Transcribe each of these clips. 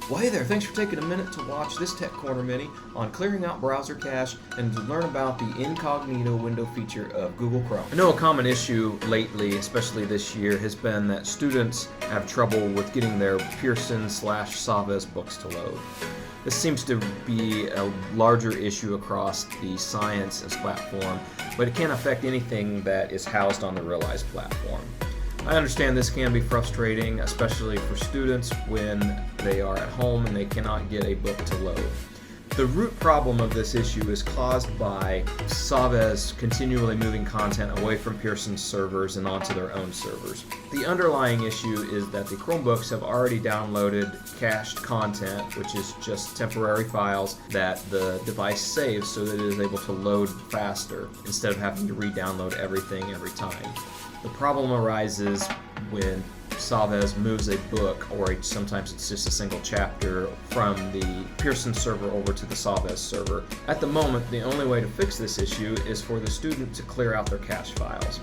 Well, hey there, thanks for taking a minute to watch this Tech Corner Mini on clearing out browser cache and to learn about the incognito window feature of Google Chrome. I know a common issue lately, especially this year, has been that students have trouble with getting their Pearson/Savvas books to load. This seems to be a larger issue across the science and platform, but it can affect anything that is housed on the Realize platform. I understand this can be frustrating, especially for students when they are at home and they cannot get a book to load. The root problem of this issue is caused by Savvas continually moving content away from Pearson's servers and onto their own servers. The underlying issue is that the Chromebooks have already downloaded cached content, which is just temporary files that the device saves so that it is able to load faster instead of having to re-download everything every time. The problem arises when Savvas moves a book, or sometimes it's just a single chapter, from the Pearson server over to the Savvas server. At the moment, the only way to fix this issue is for the student to clear out their cache files.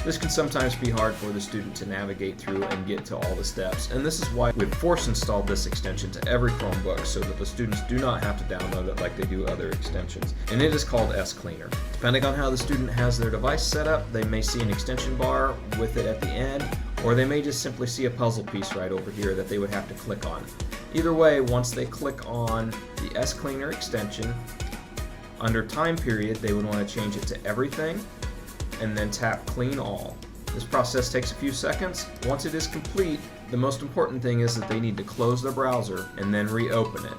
This can sometimes be hard for the student to navigate through and get to all the steps, and this is why we've force installed this extension to every Chromebook so that the students do not have to download it like they do other extensions, and it is called SCleaner. Depending on how the student has their device set up, they may see an extension bar with it at the end, or they may just simply see a puzzle piece right over here that they would have to click on. Either way, once they click on the SCleaner extension, under time period they would want to change it to everything, and then tap Clean All. This process takes a few seconds. Once it is complete, the most important thing is that they need to close their browser and then reopen it.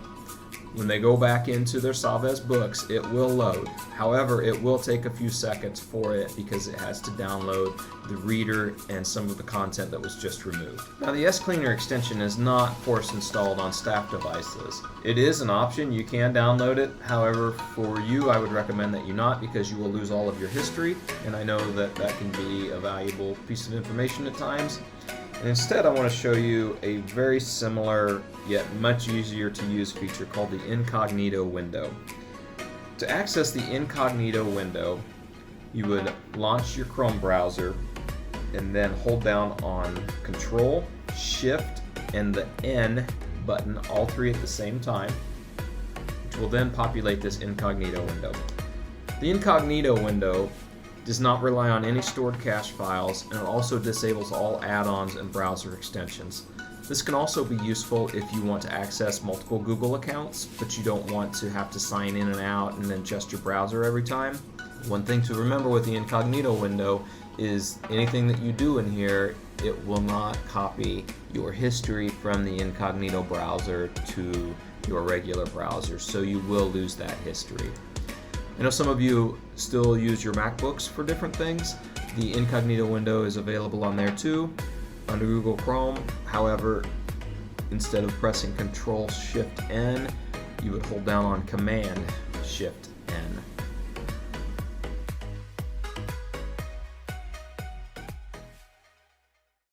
When they go back into their Savvas books, it will load. However, it will take a few seconds for it because it has to download the reader and some of the content that was just removed. Now, the SCleaner extension is not force installed on staff devices. It is an option, you can download it. However, for you, I would recommend that you not, because you will lose all of your history, and I know that that can be a valuable piece of information at times. And instead, I want to show you a very similar yet much easier to use feature called the incognito window. To access the incognito window, you would launch your Chrome browser and then hold down on Control, Shift, and the N button, all three at the same time, which will then populate this incognito window. The incognito window does not rely on any stored cache files, and it also disables all add-ons and browser extensions. This can also be useful if you want to access multiple Google accounts, but you don't want to have to sign in and out and then adjust your browser every time. One thing to remember with the incognito window is anything that you do in here, it will not copy your history from the incognito browser to your regular browser, so you will lose that history. I know some of you still use your MacBooks for different things. The incognito window is available on there too, under Google Chrome. However, instead of pressing Control Shift N, you would hold down on Command Shift